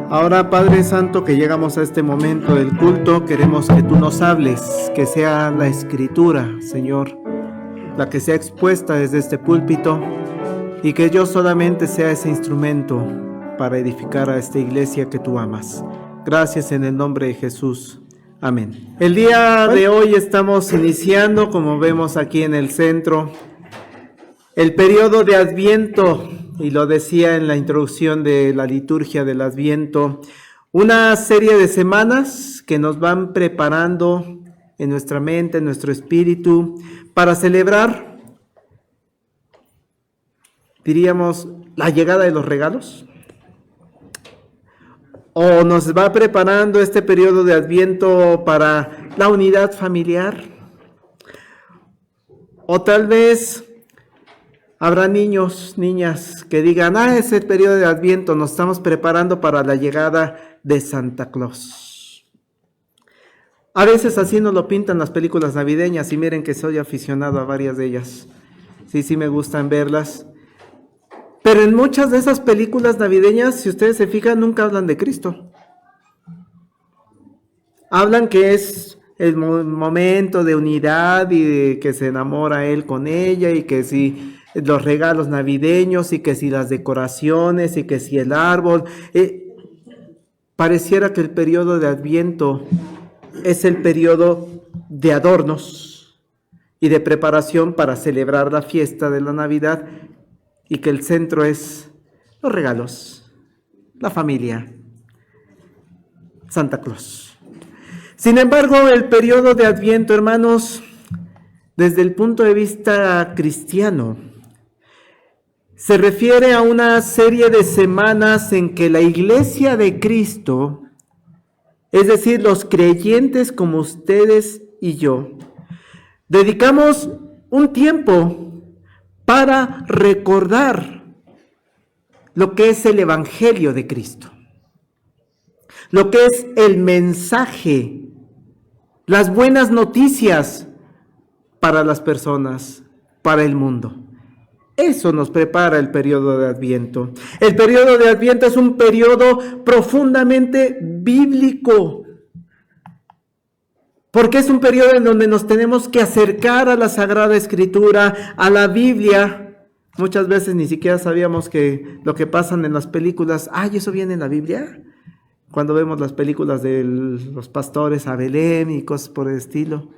Ahora, Padre Santo, que llegamos a este momento del culto, queremos que tú nos hables, que sea la Escritura, Señor, la que sea expuesta desde este púlpito, y que yo solamente sea ese instrumento para edificar a esta iglesia que tú amas. Gracias en el nombre de Jesús. Amén. El día de hoy estamos iniciando, como vemos aquí en el centro, el periodo de Adviento, y lo decía en la introducción de la liturgia del Adviento, una serie de semanas que nos van preparando en nuestra mente, en nuestro espíritu, para celebrar, diríamos, la llegada de los regalos. O nos va preparando este periodo de Adviento para la unidad familiar. O tal vez habrá niños, niñas que digan, ese periodo de Adviento nos estamos preparando para la llegada de Santa Claus. A veces así nos lo pintan las películas navideñas, y miren que soy aficionado a varias de ellas. Sí me gustan verlas. Pero en muchas de esas películas navideñas, si ustedes se fijan, nunca hablan de Cristo. Hablan que es el momento de unidad y de que se enamora él con ella, y que si los regalos navideños, y que si las decoraciones, y que si el árbol. Pareciera que el periodo de Adviento es el periodo de adornos y de preparación para celebrar la fiesta de la Navidad, y que el centro es los regalos, la familia, Santa Claus. Sin embargo, el periodo de Adviento, hermanos, desde el punto de vista cristiano, se refiere a una serie de semanas en que la Iglesia de Cristo, es decir, los creyentes como ustedes y yo, dedicamos un tiempo para recordar lo que es el Evangelio de Cristo, lo que es el mensaje, las buenas noticias para las personas, para el mundo. Eso nos prepara el periodo de Adviento. El periodo de Adviento es un periodo profundamente bíblico, porque es un periodo en donde nos tenemos que acercar a la Sagrada Escritura, a la Biblia. Muchas veces ni siquiera sabíamos que lo que pasan en las películas, ¿eso viene en la Biblia? Cuando vemos las películas de los pastores a Belén y cosas por el estilo,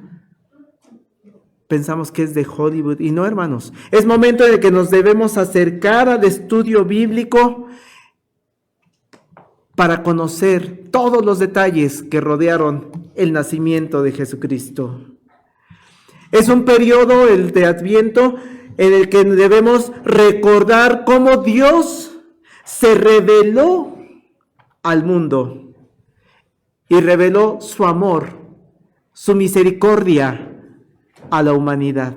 pensamos que es de Hollywood, y no, hermanos. Es momento de que nos debemos acercar al estudio bíblico para conocer todos los detalles que rodearon el nacimiento de Jesucristo. Es un periodo, el de Adviento, en el que debemos recordar cómo Dios se reveló al mundo y reveló su amor, su misericordia a la humanidad.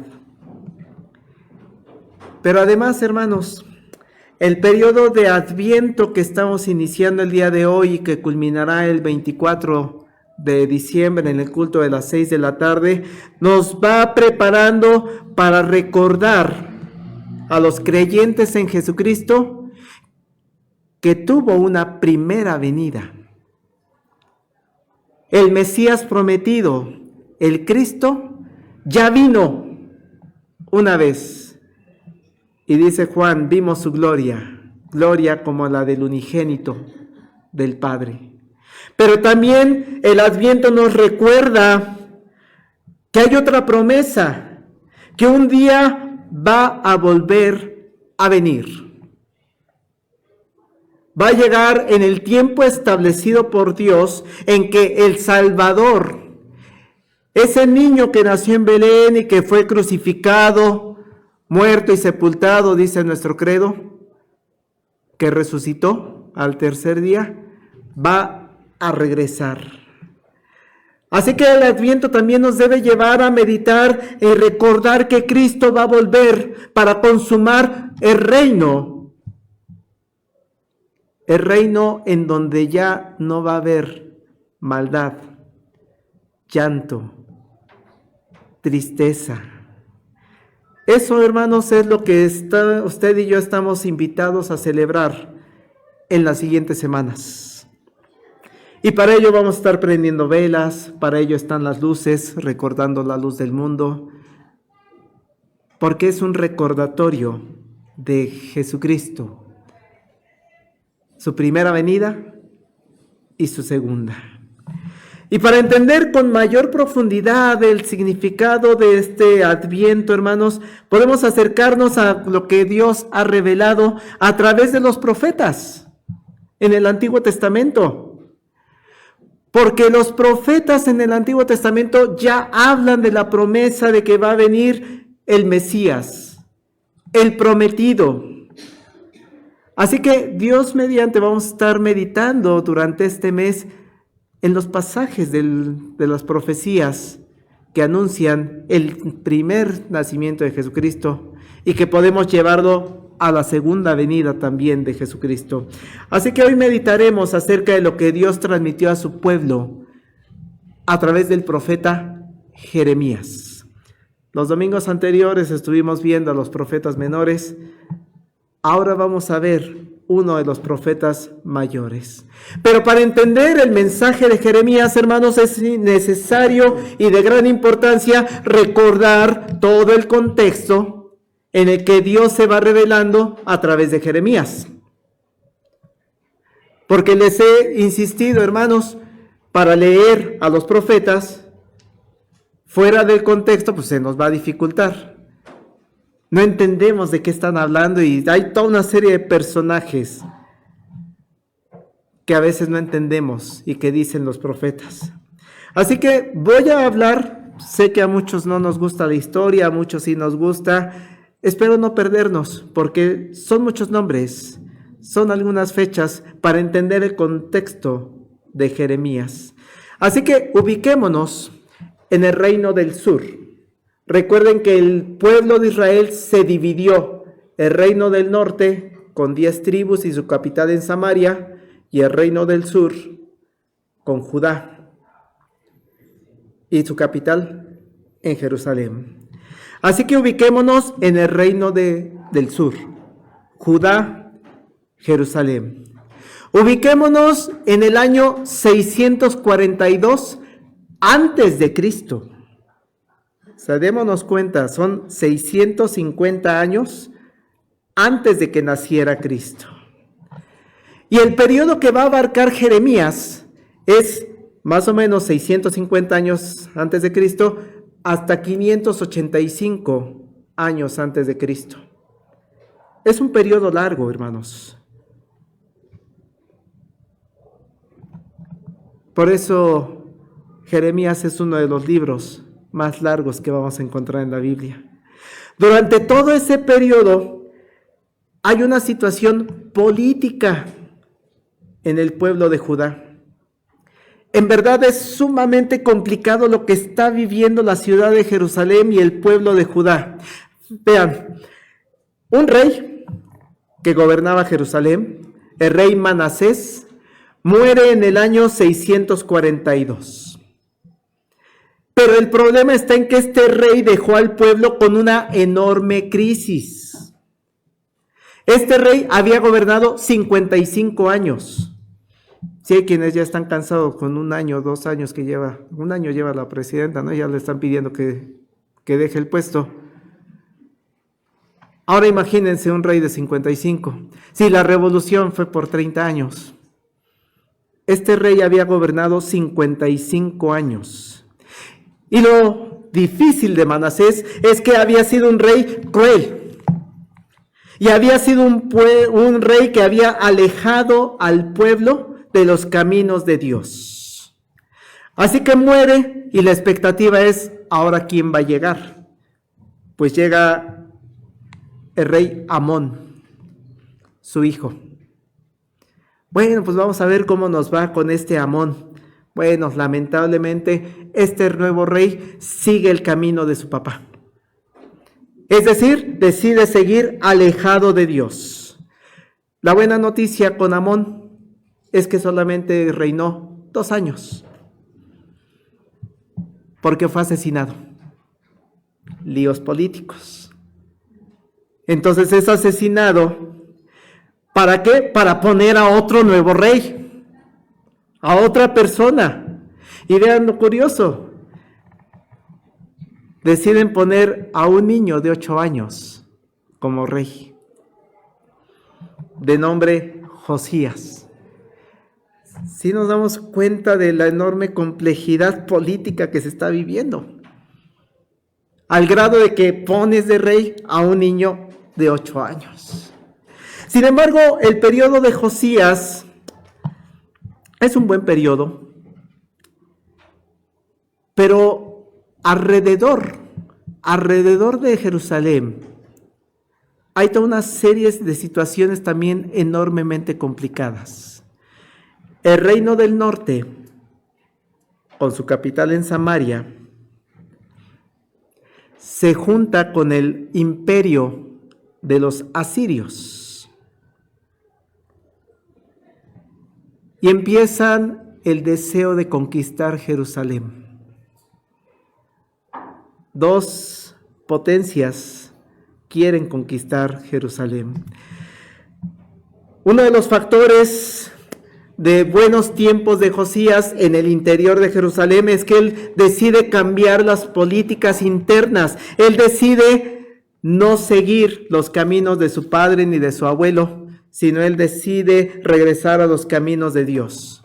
Pero además, hermanos, el periodo de Adviento que estamos iniciando el día de hoy y que culminará el 24 de diciembre en el culto de las 6 de la tarde, nos va preparando para recordar a los creyentes en Jesucristo que tuvo una primera venida. El Mesías prometido, el Cristo, ya vino una vez, y dice Juan, vimos su gloria como la del unigénito del Padre. Pero también el Adviento nos recuerda que hay otra promesa, que un día va a volver a venir. Va a llegar en el tiempo establecido por Dios, en que el Salvador, ese niño que nació en Belén y que fue crucificado, muerto y sepultado, dice nuestro credo, que resucitó al tercer día, va a regresar. Así que el Adviento también nos debe llevar a meditar y recordar que Cristo va a volver para consumar el reino en donde ya no va a haber maldad, llanto, tristeza. Eso, hermanos, es lo que usted y yo estamos invitados a celebrar en las siguientes semanas. Y para ello vamos a estar prendiendo velas, para ello están las luces, recordando la luz del mundo, porque es un recordatorio de Jesucristo, su primera venida y su segunda. Y para entender con mayor profundidad el significado de este Adviento, hermanos, podemos acercarnos a lo que Dios ha revelado a través de los profetas en el Antiguo Testamento. Porque los profetas en el Antiguo Testamento ya hablan de la promesa de que va a venir el Mesías, el prometido. Así que Dios mediante vamos a estar meditando durante este mes en los pasajes de las profecías que anuncian el primer nacimiento de Jesucristo y que podemos llevarlo a la segunda venida también de Jesucristo. Así que hoy meditaremos acerca de lo que Dios transmitió a su pueblo a través del profeta Jeremías. Los domingos anteriores estuvimos viendo a los profetas menores. Ahora vamos a ver uno de los profetas mayores. Pero para entender el mensaje de Jeremías, hermanos, es necesario y de gran importancia recordar todo el contexto en el que Dios se va revelando a través de Jeremías. Porque les he insistido, hermanos, para leer a los profetas fuera del contexto, pues se nos va a dificultar. No entendemos de qué están hablando y hay toda una serie de personajes que a veces no entendemos y que dicen los profetas. Así que voy a hablar, sé que a muchos no nos gusta la historia, a muchos sí nos gusta. Espero no perdernos, porque son muchos nombres, son algunas fechas para entender el contexto de Jeremías. Así que ubiquémonos en el reino del sur. Recuerden que el pueblo de Israel se dividió, el reino del norte con 10 tribus y su capital en Samaria, y el reino del sur con Judá y su capital en Jerusalén. Así que ubiquémonos en el reino del sur, Judá, Jerusalén. Ubiquémonos en el año 642 antes de Cristo. O sea, démonos cuenta, son 650 años antes de que naciera Cristo. Y el periodo que va a abarcar Jeremías es más o menos 650 años antes de Cristo, hasta 585 años antes de Cristo. Es un periodo largo, hermanos. Por eso Jeremías es uno de los libros más largos que vamos a encontrar en la Biblia. Durante todo ese periodo hay una situación política en el pueblo de Judá. En verdad es sumamente complicado lo que está viviendo la ciudad de Jerusalén y el pueblo de Judá. Vean, un rey que gobernaba Jerusalén, el rey Manasés, muere en el año 642. Pero el problema está en que este rey dejó al pueblo con una enorme crisis. Este rey había gobernado 55 años. Si hay quienes ya están cansados con 1 año, 2 años que lleva, 1 año lleva la presidenta, ¿no? Ya le están pidiendo que deje el puesto. Ahora imagínense un rey de 55. Si la revolución fue por 30 años. Este rey había gobernado 55 años. Y lo difícil de Manasés es que había sido un rey cruel. Y había sido un rey que había alejado al pueblo de los caminos de Dios. Así que muere y la expectativa es, ¿ahora quién va a llegar? Pues llega el rey Amón, su hijo. Bueno, pues vamos a ver cómo nos va con este Amón. Bueno, lamentablemente, este nuevo rey sigue el camino de su papá. Es decir, decide seguir alejado de Dios. La buena noticia con Amón es que solamente reinó 2 años, porque fue asesinado. Líos políticos. Entonces es asesinado. ¿Para qué? Para poner a otro nuevo rey, a otra persona. Y vean lo curioso. Deciden poner a un niño de 8 años como rey, de nombre Josías. Sí nos damos cuenta de la enorme complejidad política que se está viviendo, al grado de que pones de rey a un niño de 8 años. Sin embargo, el periodo de Josías es un buen periodo, pero alrededor de Jerusalén hay toda una serie de situaciones también enormemente complicadas. El reino del norte, con su capital en Samaria, se junta con el imperio de los asirios. Y empiezan el deseo de conquistar Jerusalén. 2 potencias quieren conquistar Jerusalén. Uno de los factores de buenos tiempos de Josías en el interior de Jerusalén es que él decide cambiar las políticas internas. Él decide no seguir los caminos de su padre ni de su abuelo, sino él decide regresar a los caminos de Dios.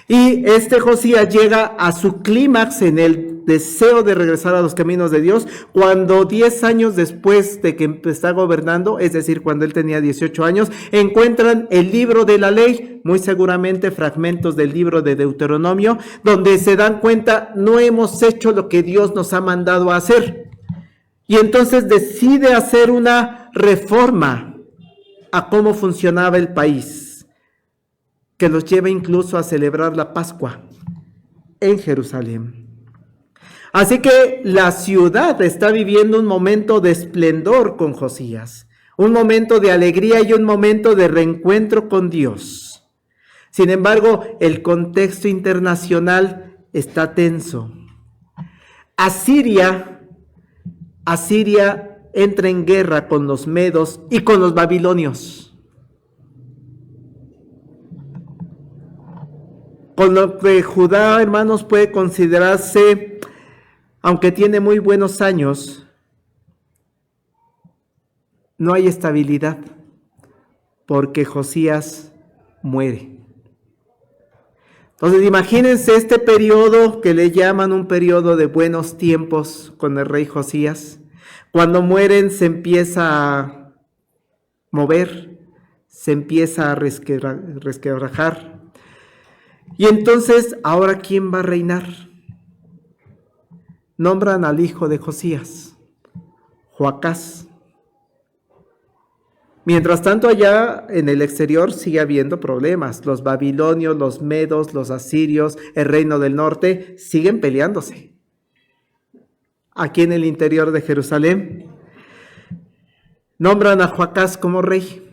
Y este Josías llega a su clímax en el deseo de regresar a los caminos de Dios, cuando 10 años después de que está gobernando, es decir, cuando él tenía 18 años, encuentran el libro de la ley, muy seguramente fragmentos del libro de Deuteronomio, donde se dan cuenta, no hemos hecho lo que Dios nos ha mandado a hacer. Y entonces decide hacer una reforma a cómo funcionaba el país, que los lleva incluso a celebrar la Pascua en Jerusalén. Así que la ciudad está viviendo un momento de esplendor con Josías, un momento de alegría y un momento de reencuentro con Dios. Sin embargo, el contexto internacional está tenso. Asiria entra en guerra con los medos y con los babilonios. Con lo que Judá, hermanos, puede considerarse, aunque tiene muy buenos años, no hay estabilidad, porque Josías muere. Entonces imagínense este periodo que le llaman un periodo de buenos tiempos con el rey Josías. Cuando mueren se empieza a mover, se empieza a resquebrajar. Y entonces, ¿ahora quién va a reinar? Nombran al hijo de Josías, Joacás. Mientras tanto, allá en el exterior sigue habiendo problemas. Los babilonios, los medos, los asirios, el reino del norte siguen peleándose. Aquí en el interior de Jerusalén, nombran a Joacás como rey.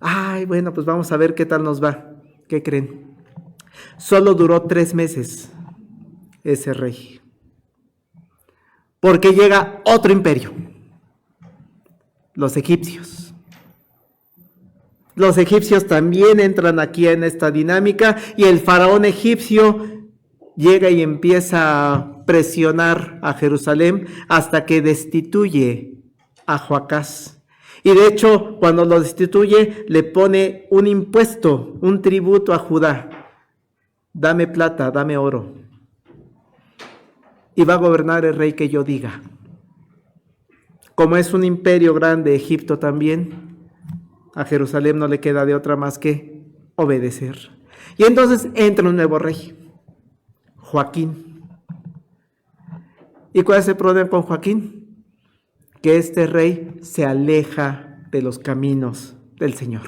Ay, bueno, pues vamos a ver qué tal nos va. ¿Qué creen? Solo duró 3 meses ese rey, porque llega otro imperio, los egipcios. Los egipcios también entran aquí en esta dinámica y el faraón egipcio llega y empieza a presionar a Jerusalén hasta que destituye a Joacás. Y de hecho, cuando lo destituye, le pone un impuesto, un tributo a Judá. Dame plata, dame oro. y va a gobernar el rey que yo diga. Como es un imperio grande Egipto también, a Jerusalén no le queda de otra más que obedecer. Y entonces entra un nuevo rey, Joaquín. ¿Y cuál es el problema con Joaquín? Que este rey se aleja de los caminos del Señor.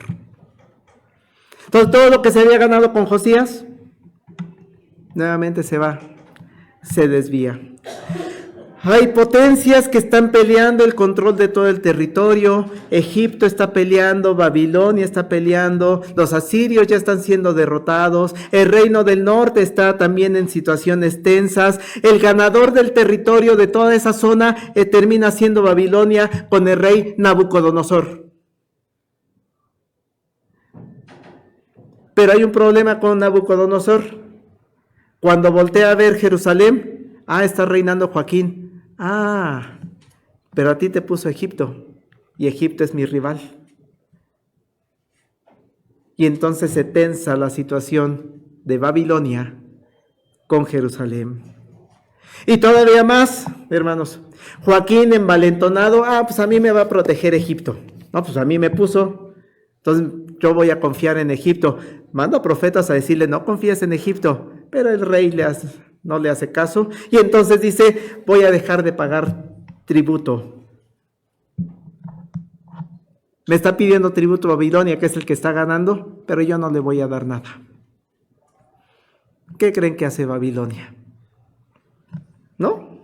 Entonces todo lo que se había ganado con Josías, nuevamente se desvía. Hay potencias que están peleando el control de todo el territorio. Egipto está peleando, Babilonia está peleando, los asirios ya están siendo derrotados, el reino del norte está también en situaciones tensas. El ganador del territorio de toda esa zona termina siendo Babilonia con el rey Nabucodonosor. Pero hay un problema con Nabucodonosor. Cuando voltea a ver Jerusalén, está reinando Joaquín. Pero a ti te puso Egipto, y Egipto es mi rival. Y entonces se tensa la situación de Babilonia con Jerusalén. Y todavía más, hermanos, Joaquín envalentonado, pues a mí me va a proteger Egipto. No, pues a mí me puso, entonces yo voy a confiar en Egipto. Mando profetas a decirle, no confíes en Egipto, pero el rey no le hace caso, y entonces dice, voy a dejar de pagar tributo. Me está pidiendo tributo Babilonia, que es el que está ganando, pero yo no le voy a dar nada. ¿Qué creen que hace Babilonia? ¿No?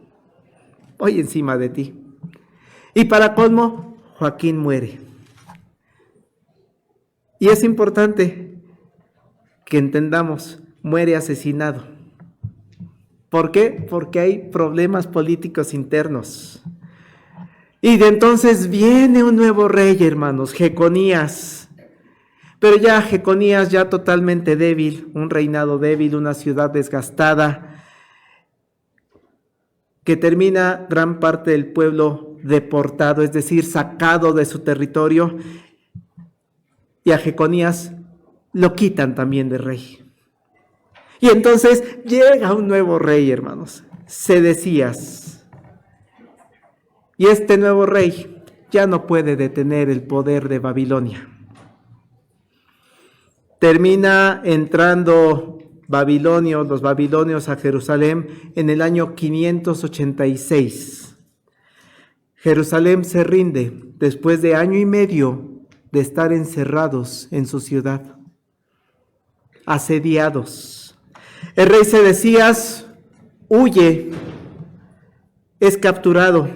Voy encima de ti. Y para colmo, Joaquín muere. Y es importante que entendamos, muere asesinado. ¿Por qué? Porque hay problemas políticos internos. Y de entonces viene un nuevo rey, hermanos, Jeconías. Pero ya Jeconías ya totalmente débil, un reinado débil, una ciudad desgastada, que termina gran parte del pueblo deportado, es decir, sacado de su territorio. Y a Jeconías lo quitan también de rey. Y entonces llega un nuevo rey, hermanos, Sedecías. Y este nuevo rey ya no puede detener el poder de Babilonia. Termina entrando los babilonios a Jerusalén en el año 586. Jerusalén se rinde después de año y medio de estar encerrados en su ciudad, asediados. El rey Sedecías huye, es capturado.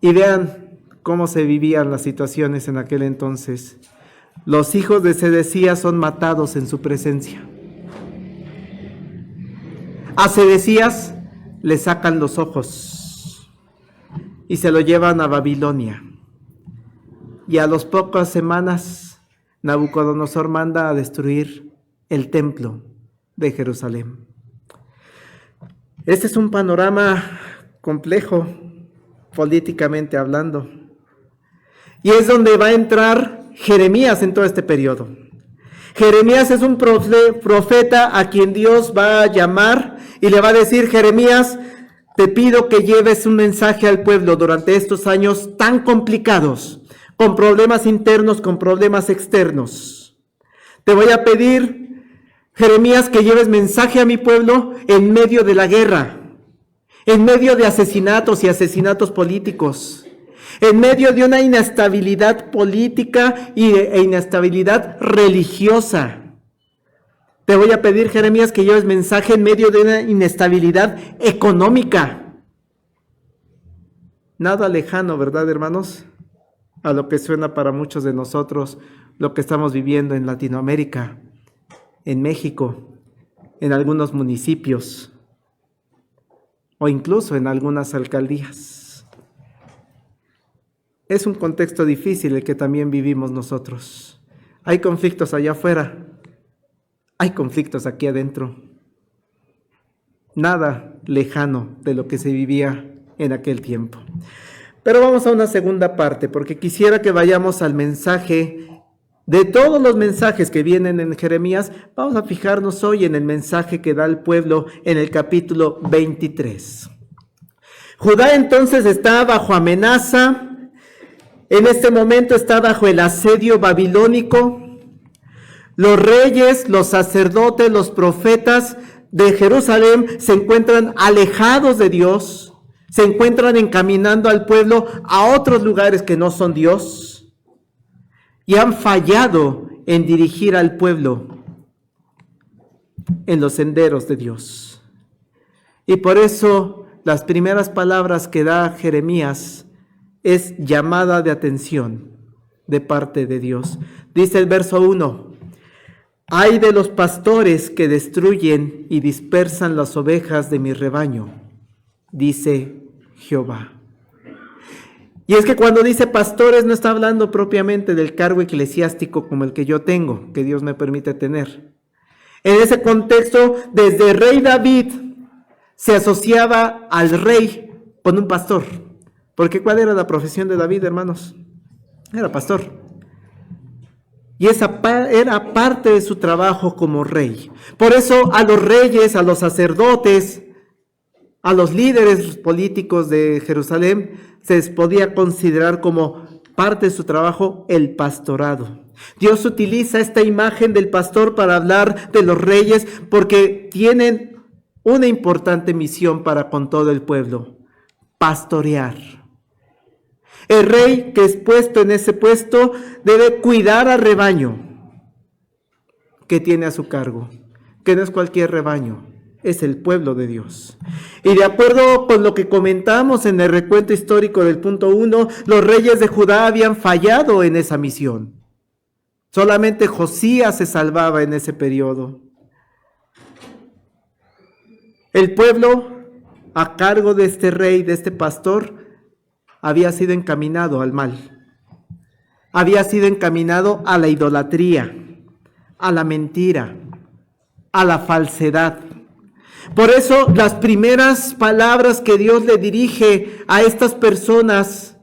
Y vean cómo se vivían las situaciones en aquel entonces. Los hijos de Sedecías son matados en su presencia. A Sedecías le sacan los ojos y se lo llevan a Babilonia. Y a las pocas semanas, Nabucodonosor manda a destruir el templo de Jerusalén. Este es un panorama complejo, políticamente hablando. Y es donde va a entrar Jeremías en todo este periodo. Jeremías es un profeta a quien Dios va a llamar y le va a decir, Jeremías, te pido que lleves un mensaje al pueblo durante estos años tan complicados, con problemas internos, con problemas externos. Te voy a pedir, Jeremías, que lleves mensaje a mi pueblo en medio de la guerra, en medio de asesinatos y asesinatos políticos, en medio de una inestabilidad política e inestabilidad religiosa. Te voy a pedir, Jeremías, que lleves mensaje en medio de una inestabilidad económica. Nada lejano, ¿verdad, hermanos? A lo que suena para muchos de nosotros lo que estamos viviendo en Latinoamérica, en México, en algunos municipios o incluso en algunas alcaldías. Es un contexto difícil el que también vivimos nosotros. Hay conflictos allá afuera, hay conflictos aquí adentro. Nada lejano de lo que se vivía en aquel tiempo. Pero vamos a una segunda parte, porque quisiera que vayamos al mensaje De todos los mensajes que vienen en Jeremías, vamos a fijarnos hoy en el mensaje que da el pueblo en el capítulo 23. Judá entonces está bajo amenaza, en este momento está bajo el asedio babilónico. Los reyes, los sacerdotes, los profetas de Jerusalén se encuentran alejados de Dios, se encuentran encaminando al pueblo a otros lugares que no son Dios. Y han fallado en dirigir al pueblo en los senderos de Dios. Y por eso las primeras palabras que da Jeremías es llamada de atención de parte de Dios. Dice el verso 1, ay de los pastores que destruyen y dispersan las ovejas de mi rebaño, dice Jehová. Y es que cuando dice pastores no está hablando propiamente del cargo eclesiástico como el que yo tengo, que Dios me permite tener. En ese contexto, desde el rey David se asociaba al rey con un pastor. Porque ¿cuál era la profesión de David, hermanos? Era pastor. Y esa era parte de su trabajo como rey. Por eso a los reyes, a los sacerdotes, a los líderes políticos de Jerusalén, se les podía considerar como parte de su trabajo el pastorado. Dios utiliza esta imagen del pastor para hablar de los reyes porque tienen una importante misión para con todo el pueblo: pastorear. El rey que es puesto en ese puesto debe cuidar al rebaño que tiene a su cargo, que no es cualquier rebaño, es el pueblo de Dios. Y de acuerdo con lo que comentamos en el recuento histórico del punto 1, los reyes de Judá habían fallado en esa misión. Solamente Josías se salvaba en ese periodo. El pueblo, a cargo de este rey, de este pastor, había sido encaminado al mal. Había sido encaminado a la idolatría, a la mentira, a la falsedad. Por eso las primeras palabras que Dios le dirige a estas personas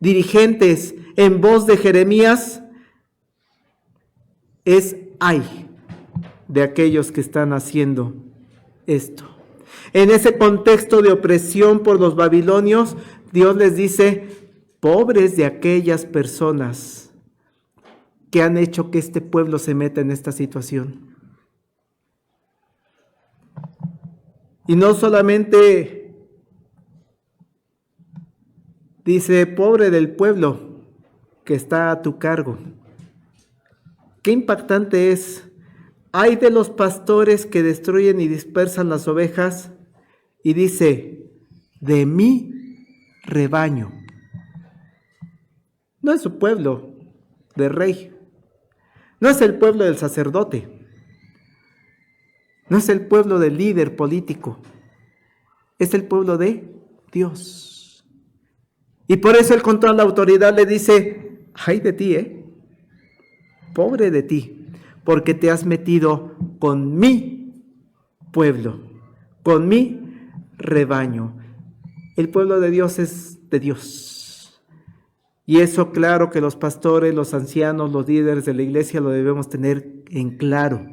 dirigentes en voz de Jeremías es ay de aquellos que están haciendo esto. En ese contexto de opresión por los babilonios, Dios les dice, pobres de aquellas personas que han hecho que este pueblo se meta en esta situación. Y no solamente dice, pobre del pueblo que está a tu cargo. Qué impactante es. Ay de los pastores que destruyen y dispersan las ovejas. Y dice, de mi rebaño. No es su pueblo de rey. No es el pueblo del sacerdote. No es el pueblo del líder político, es el pueblo de Dios. Y por eso él con toda la autoridad le dice, ay de ti, pobre de ti, porque te has metido con mi pueblo, con mi rebaño. El pueblo de Dios es de Dios. Y eso claro que los pastores, los ancianos, los líderes de la iglesia lo debemos tener en claro.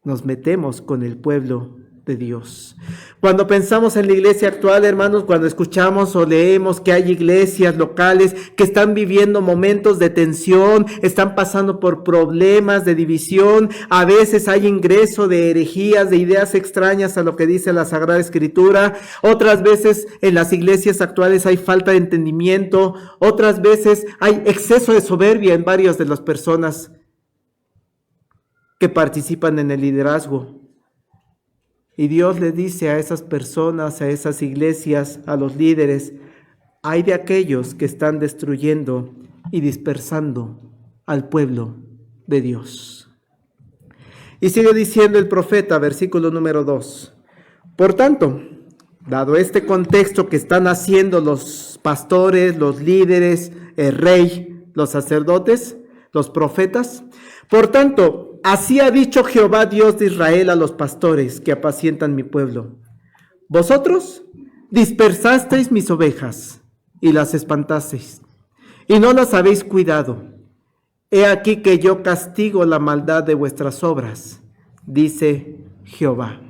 Nos metemos con el pueblo de Dios. Cuando pensamos en la iglesia actual, hermanos, cuando escuchamos o leemos que hay iglesias locales que están viviendo momentos de tensión, están pasando por problemas de división, a veces hay ingreso de herejías, de ideas extrañas a lo que dice la Sagrada Escritura, otras veces en las iglesias actuales hay falta de entendimiento, otras veces hay exceso de soberbia en varias de las personas que participan en el liderazgo. Y Dios le dice a esas personas, a esas iglesias, a los líderes, hay de aquellos que están destruyendo y dispersando al pueblo de Dios. Y sigue diciendo el profeta, versículo número 2. Por tanto, dado este contexto que están haciendo los pastores, los líderes, el rey, los sacerdotes, los profetas, por tanto, así ha dicho Jehová Dios de Israel a los pastores que apacientan mi pueblo. Vosotros dispersasteis mis ovejas y las espantasteis, y no las habéis cuidado. He aquí que yo castigo la maldad de vuestras obras, dice Jehová.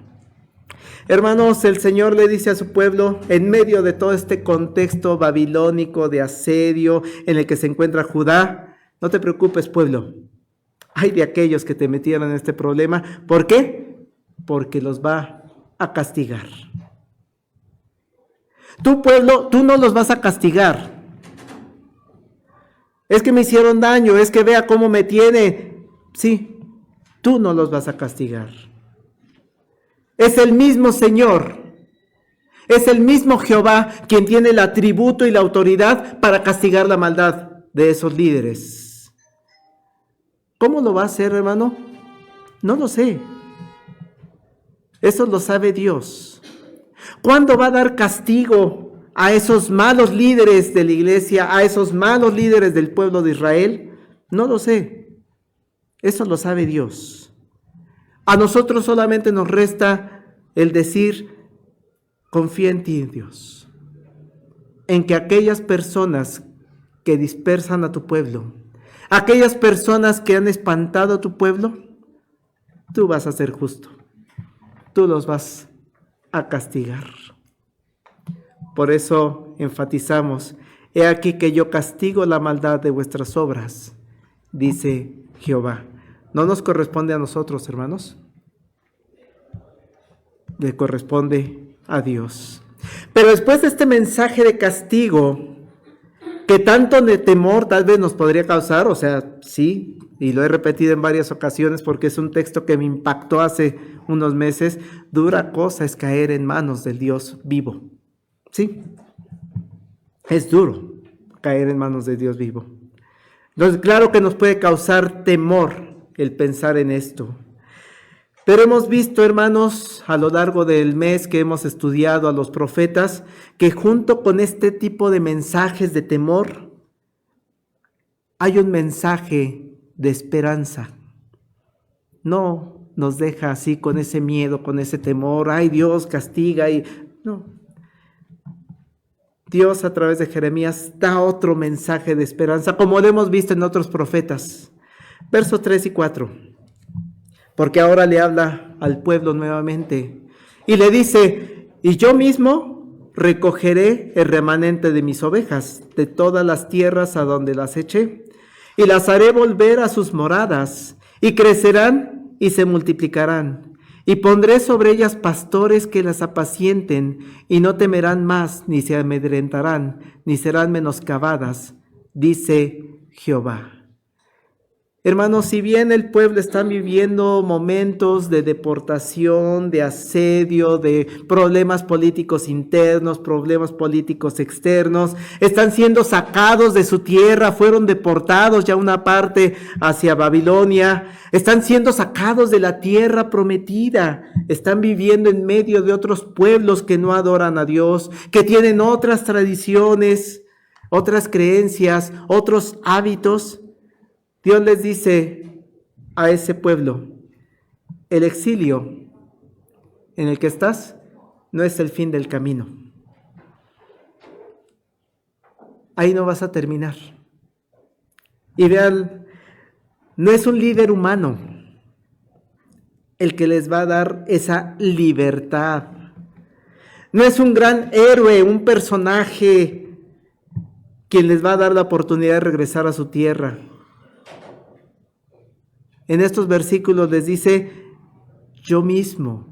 Hermanos, el Señor le dice a su pueblo, en medio de todo este contexto babilónico de asedio en el que se encuentra Judá, no te preocupes, pueblo. Hay de aquellos que te metieron en este problema. ¿Por qué? Porque los va a castigar. Tu pueblo, tú no los vas a castigar. Es que me hicieron daño, es que vea cómo me tiene. Sí, tú no los vas a castigar. Es el mismo Señor, es el mismo Jehová quien tiene el atributo y la autoridad para castigar la maldad de esos líderes. ¿Cómo lo va a hacer, hermano? No lo sé. Eso lo sabe Dios. ¿Cuándo va a dar castigo a esos malos líderes de la iglesia, a esos malos líderes del pueblo de Israel? No lo sé. Eso lo sabe Dios. A nosotros solamente nos resta el decir, confía en ti, Dios, en que aquellas personas que dispersan a tu pueblo, aquellas personas que han espantado a tu pueblo, tú vas a ser justo, tú los vas a castigar. Por eso enfatizamos, he aquí que yo castigo la maldad de vuestras obras, dice Jehová. No nos corresponde a nosotros, hermanos. Le corresponde a Dios. Pero después de este mensaje de castigo, que tanto de temor tal vez nos podría causar, o sea, sí, y lo he repetido en varias ocasiones porque es un texto que me impactó hace unos meses, dura cosa es caer en manos del Dios vivo. Sí, es duro caer en manos de Dios vivo. Entonces, claro que nos puede causar temor el pensar en esto. Pero hemos visto, hermanos, a lo largo del mes que hemos estudiado a los profetas, que junto con este tipo de mensajes de temor, hay un mensaje de esperanza. No nos deja así con ese miedo, con ese temor, ay Dios castiga y no. Dios a través de Jeremías da otro mensaje de esperanza, como lo hemos visto en otros profetas. Versos 3 y 4. Porque ahora le habla al pueblo nuevamente y le dice, y yo mismo recogeré el remanente de mis ovejas de todas las tierras a donde las eché, y las haré volver a sus moradas, y crecerán y se multiplicarán, y pondré sobre ellas pastores que las apacienten, y no temerán más, ni se amedrentarán, ni serán menoscabadas, dice Jehová. Hermanos, si bien el pueblo está viviendo momentos de deportación, de asedio, de problemas políticos internos, problemas políticos externos, están siendo sacados de su tierra, fueron deportados ya una parte hacia Babilonia, están siendo sacados de la tierra prometida, están viviendo en medio de otros pueblos que no adoran a Dios, que tienen otras tradiciones, otras creencias, otros hábitos. Dios les dice a ese pueblo, el exilio en el que estás no es el fin del camino. Ahí no vas a terminar. Y vean, no es un líder humano el que les va a dar esa libertad. No es un gran héroe, un personaje quien les va a dar la oportunidad de regresar a su tierra. En estos versículos les dice, yo mismo.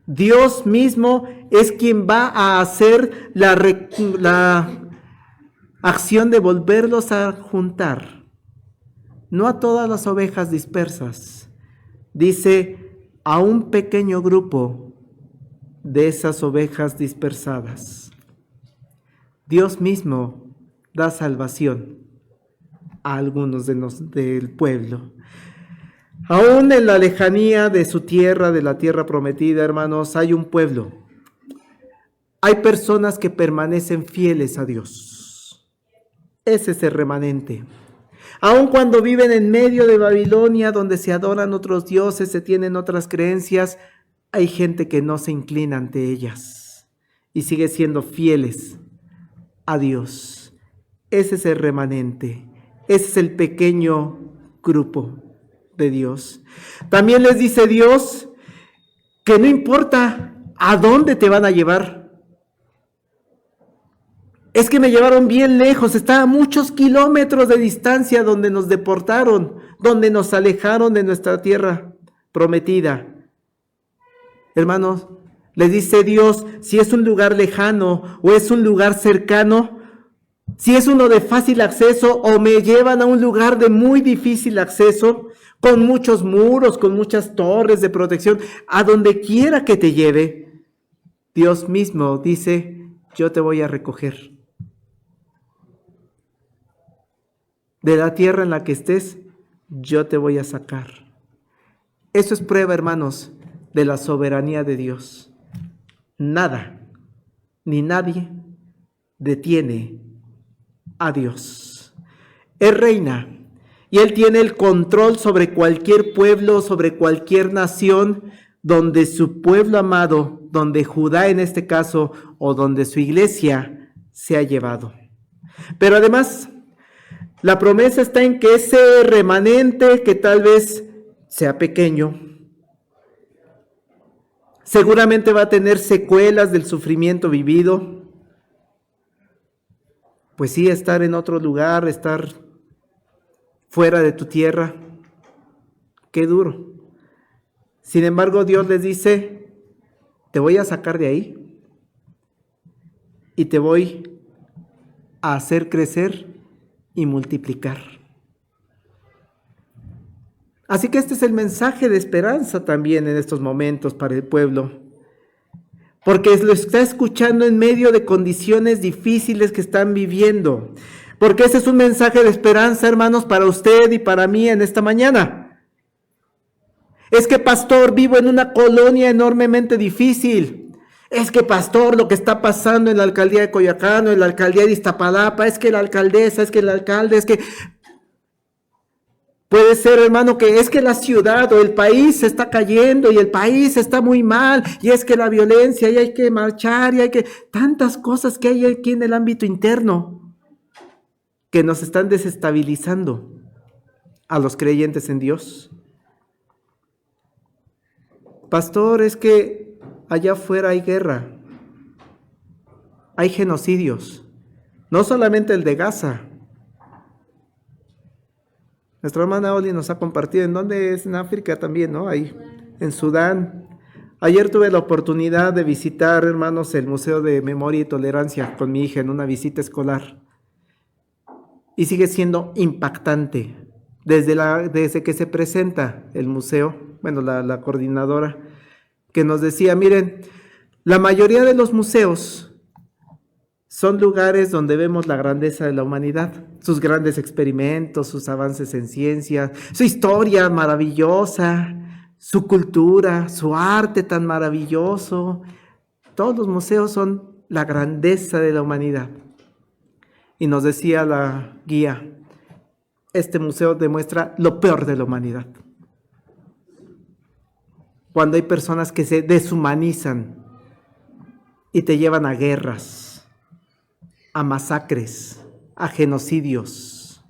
Dios mismo es quien va a hacer la acción de volverlos a juntar. No a todas las ovejas dispersas. Dice, a un pequeño grupo de esas ovejas dispersadas. Dios mismo da salvación a algunos del pueblo. Aún en la lejanía de su tierra, de la tierra prometida, hermanos, hay un pueblo. Hay personas que permanecen fieles a Dios. Ese es el remanente. Aun cuando viven en medio de Babilonia, donde se adoran otros dioses, se tienen otras creencias, hay gente que no se inclina ante ellas y sigue siendo fieles a Dios. Ese es el remanente. Ese es el pequeño grupo de Dios. También les dice Dios que no importa a dónde te van a llevar. Es que me llevaron bien lejos, estaba a muchos kilómetros de distancia donde nos deportaron, donde nos alejaron de nuestra tierra prometida. Hermanos, les dice Dios, si es un lugar lejano o es un lugar cercano, si es uno de fácil acceso o me llevan a un lugar de muy difícil acceso, con muchos muros, con muchas torres de protección, a donde quiera que te lleve, Dios mismo dice, yo te voy a recoger. De la tierra en la que estés, yo te voy a sacar. Eso es prueba, hermanos, de la soberanía de Dios. Nada, ni nadie detiene a Dios. Él reina y Él tiene el control sobre cualquier pueblo, sobre cualquier nación, donde su pueblo amado, donde Judá en este caso, o donde su iglesia se ha llevado. Pero además, la promesa está en que ese remanente, que tal vez sea pequeño, seguramente va a tener secuelas del sufrimiento vivido. Pues sí, estar en otro lugar, estar fuera de tu tierra, qué duro. Sin embargo, Dios les dice, te voy a sacar de ahí y te voy a hacer crecer y multiplicar. Así que este es el mensaje de esperanza también en estos momentos para el pueblo, porque lo está escuchando en medio de condiciones difíciles que están viviendo, porque ese es un mensaje de esperanza, hermanos, para usted y para mí en esta mañana. Es que, pastor, vivo en una colonia enormemente difícil. Es que, pastor, lo que está pasando en la alcaldía de Coyoacán o en la alcaldía de Iztapalapa, es que la alcaldesa, es que el alcalde, es que... Puede ser, hermano, que es que la ciudad o el país se está cayendo y el país está muy mal y es que la violencia y hay que marchar y hay que... Tantas cosas que hay aquí en el ámbito interno que nos están desestabilizando a los creyentes en Dios. Pastor, es que allá afuera hay guerra, hay genocidios, no solamente el de Gaza. Nuestra hermana Oli nos ha compartido, ¿en dónde es? En África también, ¿no? Ahí, en Sudán. Ayer tuve la oportunidad de visitar, hermanos, el Museo de Memoria y Tolerancia con mi hija en una visita escolar. Y sigue siendo impactante. Desde que se presenta el museo, bueno, la coordinadora, que nos decía, miren, la mayoría de los museos son lugares donde vemos la grandeza de la humanidad, sus grandes experimentos, sus avances en ciencia, su historia maravillosa, su cultura, su arte tan maravilloso. Todos los museos son la grandeza de la humanidad. Y nos decía la guía, este museo demuestra lo peor de la humanidad. Cuando hay personas que se deshumanizan y te llevan a guerras, a masacres, a genocidios.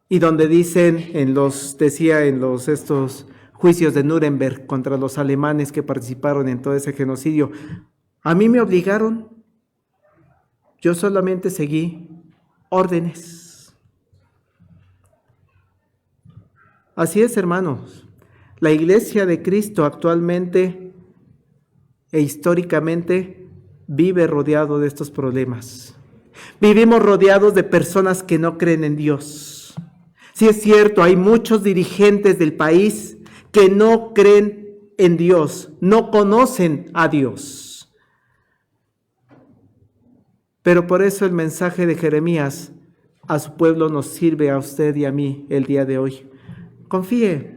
Y donde dicen estos juicios de Nuremberg contra los alemanes que participaron en todo ese genocidio, a mí me obligaron, yo solamente seguí órdenes. Así es, hermanos, la iglesia de Cristo actualmente e históricamente vive rodeado de estos problemas. Vivimos rodeados de personas que no creen en Dios. Sí es cierto, hay muchos dirigentes del país que no creen en Dios, no conocen a Dios. Pero por eso el mensaje de Jeremías a su pueblo nos sirve a usted y a mí el día de hoy. Confíe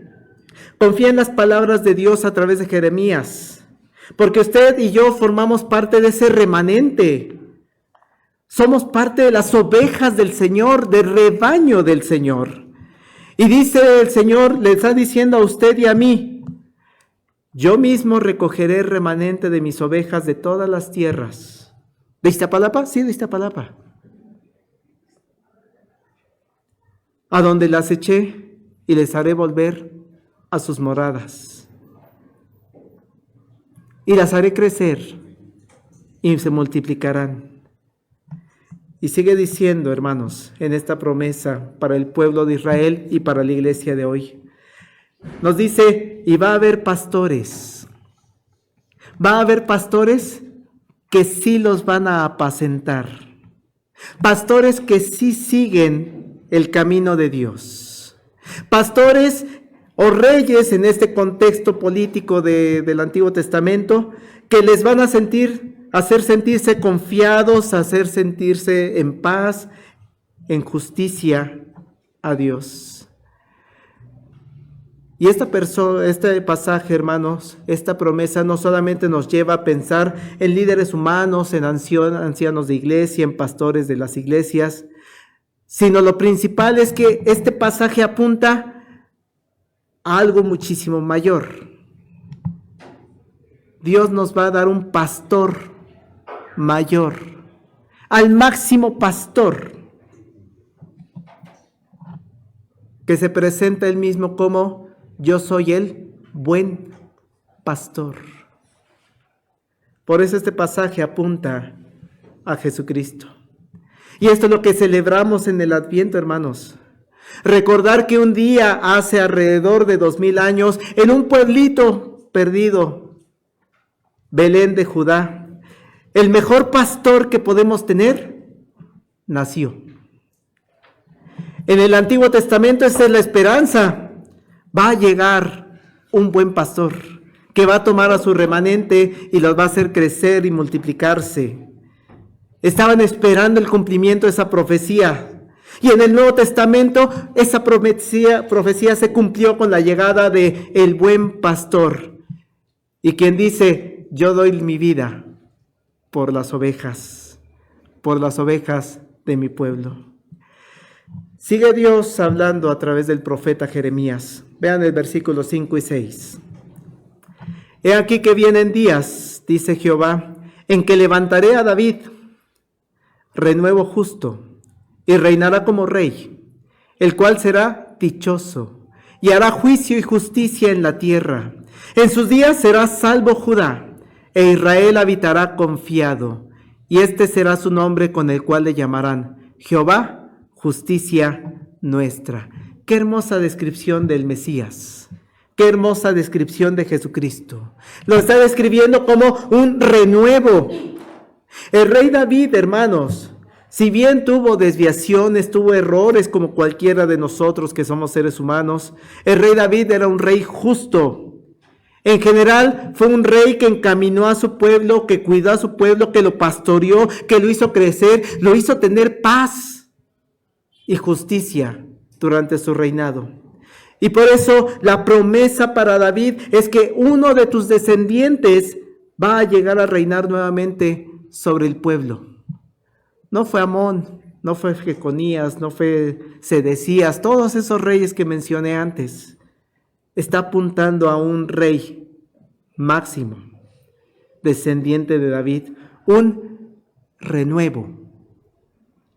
en las palabras de Dios a través de Jeremías, porque usted y yo formamos parte de ese remanente. Somos parte de las ovejas del Señor, del rebaño del Señor. Y dice el Señor, le está diciendo a usted y a mí, yo mismo recogeré el remanente de mis ovejas de todas las tierras. ¿De Iztapalapa? Sí, de Iztapalapa. a donde las eché y les haré volver a sus moradas. Y las haré crecer y se multiplicarán. Y sigue diciendo, hermanos, en esta promesa para el pueblo de Israel y para la iglesia de hoy. Nos dice, y va a haber pastores. Va a haber pastores que sí los van a apacentar. Pastores que sí siguen el camino de Dios. Pastores o reyes en este contexto político del Antiguo Testamento que les van a hacer sentirse confiados, hacer sentirse en paz, en justicia a Dios. Y este pasaje, hermanos, esta promesa no solamente nos lleva a pensar en líderes humanos, en ancianos de iglesia, en pastores de las iglesias, sino lo principal es que este pasaje apunta a algo muchísimo mayor. Dios nos va a dar un pastor mayor, al máximo pastor, que se presenta él mismo como yo soy el buen pastor. Por eso este pasaje apunta a Jesucristo. Y esto es lo que celebramos en el Adviento, hermanos. Recordar que un día, hace alrededor de 2000 años, en un pueblito perdido, Belén de Judá, el mejor pastor que podemos tener, nació. En el Antiguo Testamento esa es la esperanza. Va a llegar un buen pastor que va a tomar a su remanente y los va a hacer crecer y multiplicarse. Estaban esperando el cumplimiento de esa profecía. Y en el Nuevo Testamento esa profecía se cumplió con la llegada de el buen pastor. Y quien dice, yo doy mi vida por las ovejas de mi pueblo. Sigue Dios hablando a través del profeta Jeremías. Vean el versículo 5 y 6. He aquí que vienen días, dice Jehová, en que levantaré a David, renuevo justo, y reinará como rey, el cual será dichoso, y hará juicio y justicia en la tierra. En sus días será salvo Judá, e Israel habitará confiado, y este será su nombre con el cual le llamarán Jehová, justicia nuestra. Qué hermosa descripción del Mesías. Qué hermosa descripción de Jesucristo. Lo está describiendo como un renuevo. El rey David, hermanos, si bien tuvo desviaciones, tuvo errores como cualquiera de nosotros que somos seres humanos, el rey David era un rey justo. En general, fue un rey que encaminó a su pueblo, que cuidó a su pueblo, que lo pastoreó, que lo hizo crecer, lo hizo tener paz y justicia durante su reinado. Y por eso la promesa para David es que uno de tus descendientes va a llegar a reinar nuevamente sobre el pueblo. No fue Amón, no fue Jeconías, no fue Sedecías, todos esos reyes que mencioné antes. Está apuntando a un rey máximo, descendiente de David, un renuevo.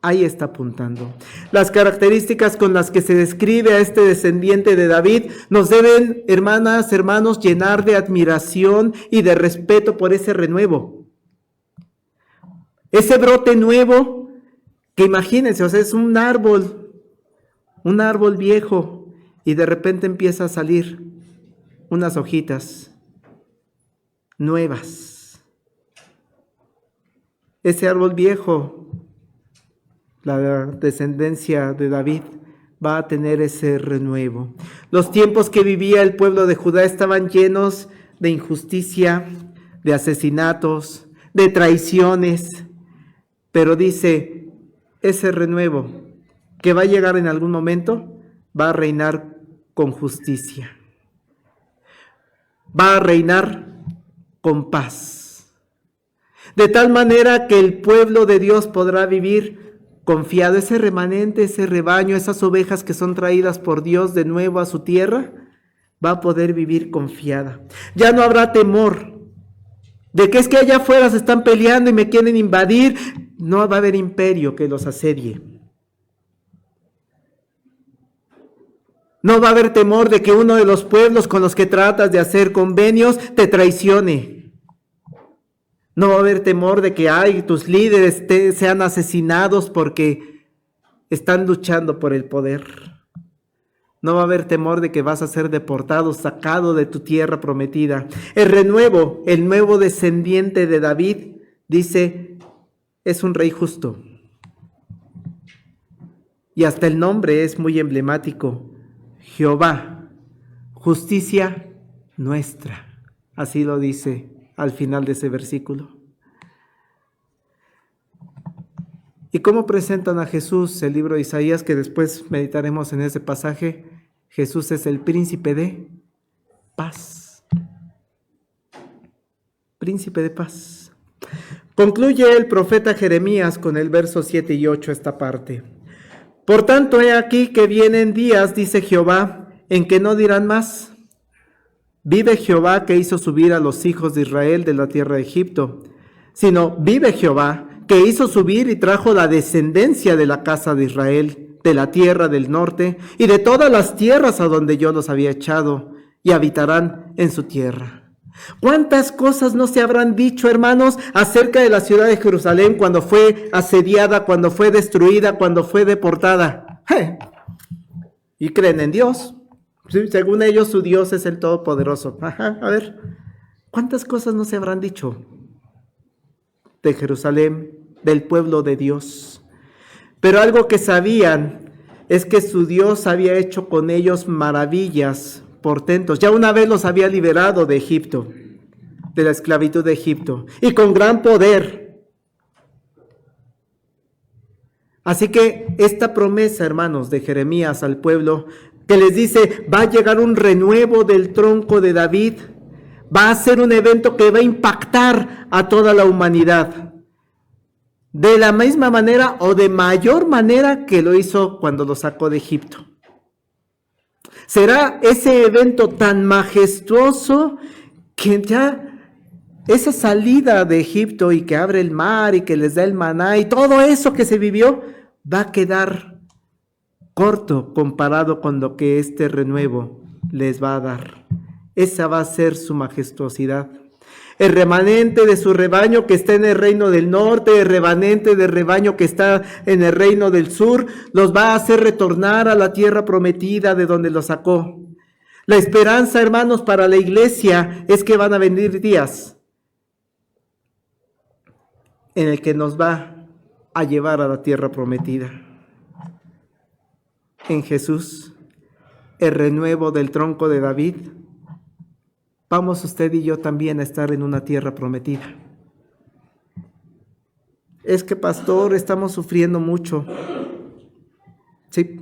Ahí está apuntando. Las características con las que se describe a este descendiente de David nos deben, hermanas, hermanos, llenar de admiración y de respeto por ese renuevo. Ese brote nuevo, que imagínense, o sea, es un árbol viejo, y de repente empieza a salir unas hojitas nuevas. Ese árbol viejo, la descendencia de David, va a tener ese renuevo. Los tiempos que vivía el pueblo de Judá estaban llenos de injusticia, de asesinatos, de traiciones, pero dice, ese renuevo que va a llegar en algún momento, va a reinar con justicia. Va a reinar con paz. De tal manera que el pueblo de Dios podrá vivir confiado. Ese remanente, ese rebaño, esas ovejas que son traídas por Dios de nuevo a su tierra, va a poder vivir confiada. Ya no habrá temor de que es que allá afuera se están peleando y me quieren invadir. No va a haber imperio que los asedie. No va a haber temor de que uno de los pueblos con los que tratas de hacer convenios te traicione. No va a haber temor de que tus líderes sean asesinados porque están luchando por el poder. No va a haber temor de que vas a ser deportado, sacado de tu tierra prometida. El nuevo descendiente de David, dice, es un rey justo. Y hasta el nombre es muy emblemático. Jehová, justicia nuestra. Así lo dice al final de ese versículo. ¿Y cómo presentan a Jesús? El libro de Isaías, que después meditaremos en ese pasaje. Jesús es el príncipe de paz. Príncipe de paz. Concluye el profeta Jeremías con el verso 7 y 8 esta parte. Por tanto, he aquí que vienen días, dice Jehová, en que no dirán más. Vive Jehová que hizo subir a los hijos de Israel de la tierra de Egipto, sino vive Jehová que hizo subir y trajo la descendencia de la casa de Israel, de la tierra del norte y de todas las tierras a donde yo los había echado, y habitarán en su tierra. ¿Cuántas cosas no se habrán dicho, hermanos, acerca de la ciudad de Jerusalén cuando fue asediada, cuando fue destruida, cuando fue deportada? Y creen en Dios. Sí, según ellos, su Dios es el Todopoderoso. A ver, ¿cuántas cosas no se habrán dicho de Jerusalén, del pueblo de Dios? Pero algo que sabían es que su Dios había hecho con ellos maravillas, portentos. Ya una vez los había liberado de Egipto, de la esclavitud de Egipto, y con gran poder. Así que esta promesa, hermanos, de Jeremías al pueblo, que les dice, va a llegar un renuevo del tronco de David, va a ser un evento que va a impactar a toda la humanidad, de la misma manera o de mayor manera que lo hizo cuando lo sacó de Egipto. Será ese evento tan majestuoso que ya esa salida de Egipto y que abre el mar y que les da el maná y todo eso que se vivió va a quedar corto comparado con lo que este renuevo les va a dar. Esa va a ser su majestuosidad. El remanente de su rebaño que está en el reino del norte, el remanente del rebaño que está en el reino del sur, los va a hacer retornar a la tierra prometida de donde los sacó. La esperanza, hermanos, para la iglesia es que van a venir días en el que nos va a llevar a la tierra prometida. En Jesús, el renuevo del tronco de David, vamos usted y yo también a estar en una tierra prometida. Es que, pastor, estamos sufriendo mucho. Sí,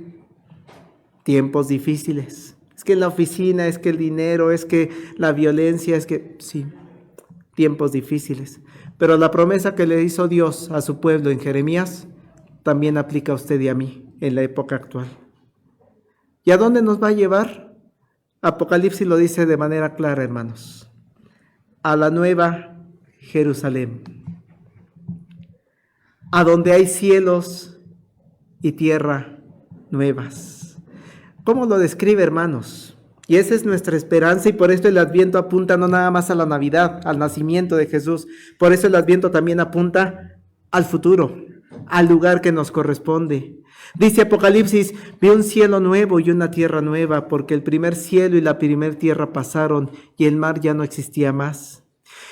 tiempos difíciles. Es que en la oficina, es que el dinero, es que la violencia, es que, sí, tiempos difíciles. Pero la promesa que le hizo Dios a su pueblo en Jeremías, también aplica a usted y a mí en la época actual. ¿Y a dónde nos va a llevar? Apocalipsis lo dice de manera clara, hermanos. A la nueva Jerusalén, a donde hay cielos y tierra nuevas. ¿Cómo lo describe, hermanos? Y esa es nuestra esperanza, y por eso el Adviento apunta no nada más a la Navidad, al nacimiento de Jesús. Por eso el Adviento también apunta al futuro, al lugar que nos corresponde. Dice Apocalipsis, vi un cielo nuevo y una tierra nueva, porque el primer cielo y la primer tierra pasaron y el mar ya no existía más.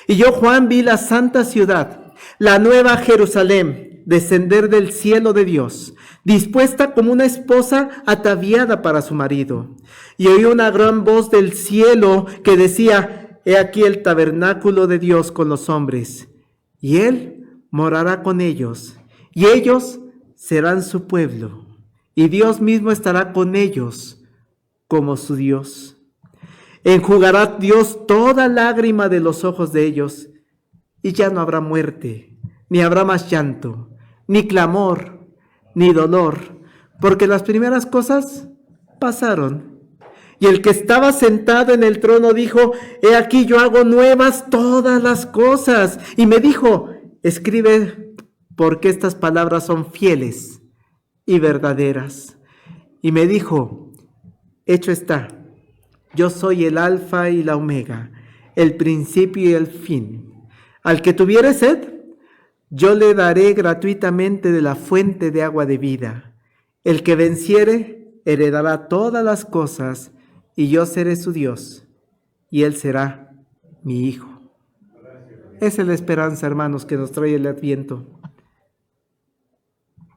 Y yo, Juan, vi la santa ciudad, la nueva Jerusalén, descender del cielo de Dios, dispuesta como una esposa ataviada para su marido. Y oí una gran voz del cielo que decía, he aquí el tabernáculo de Dios con los hombres, y Él morará con ellos, y ellos serán su pueblo, y Dios mismo estará con ellos como su Dios. Enjugará Dios toda lágrima de los ojos de ellos, y ya no habrá muerte, ni habrá más llanto, ni clamor, ni dolor, porque las primeras cosas pasaron. Y el que estaba sentado en el trono dijo, he aquí yo hago nuevas todas las cosas. Y me dijo, escribe, porque estas palabras son fieles y verdaderas. Y me dijo, hecho está. Yo soy el Alfa y la Omega, el principio y el fin. Al que tuviere sed, yo le daré gratuitamente de la fuente de agua de vida. El que venciere, heredará todas las cosas, y yo seré su Dios, y él será mi hijo. Esa es la esperanza, hermanos, que nos trae el Adviento.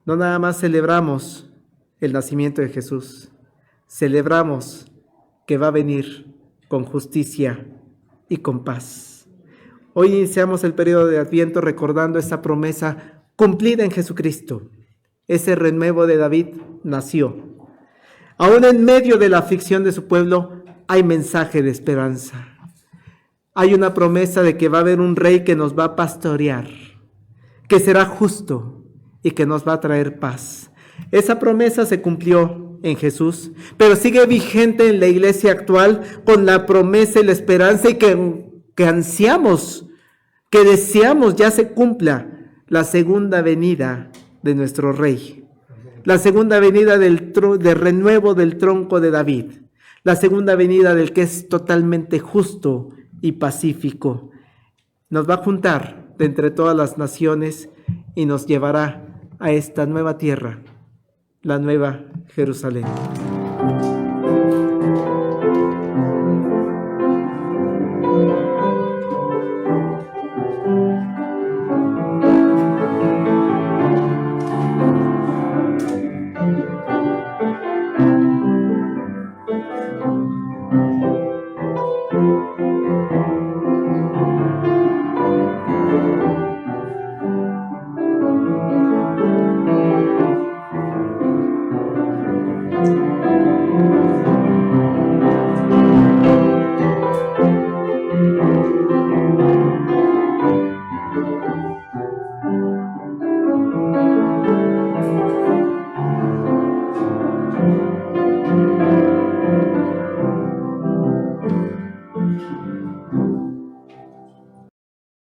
No nada más celebramos el nacimiento de Jesús, celebramos que va a venir con justicia y con paz. Hoy iniciamos el periodo de Adviento recordando esta promesa cumplida en Jesucristo. Ese renuevo de David nació. Aún en medio de la aflicción de su pueblo hay mensaje de esperanza. Hay una promesa de que va a haber un rey que nos va a pastorear, que será justo y que nos va a traer paz. Esa promesa se cumplió en Jesús, pero sigue vigente en la iglesia actual con la promesa y la esperanza y que ansiamos, que deseamos ya se cumpla la segunda venida de nuestro Rey, la segunda venida del renuevo del tronco de David, la segunda venida del que es totalmente justo y pacífico. Nos va a juntar de entre todas las naciones y nos llevará a esta nueva tierra, la nueva Jerusalén.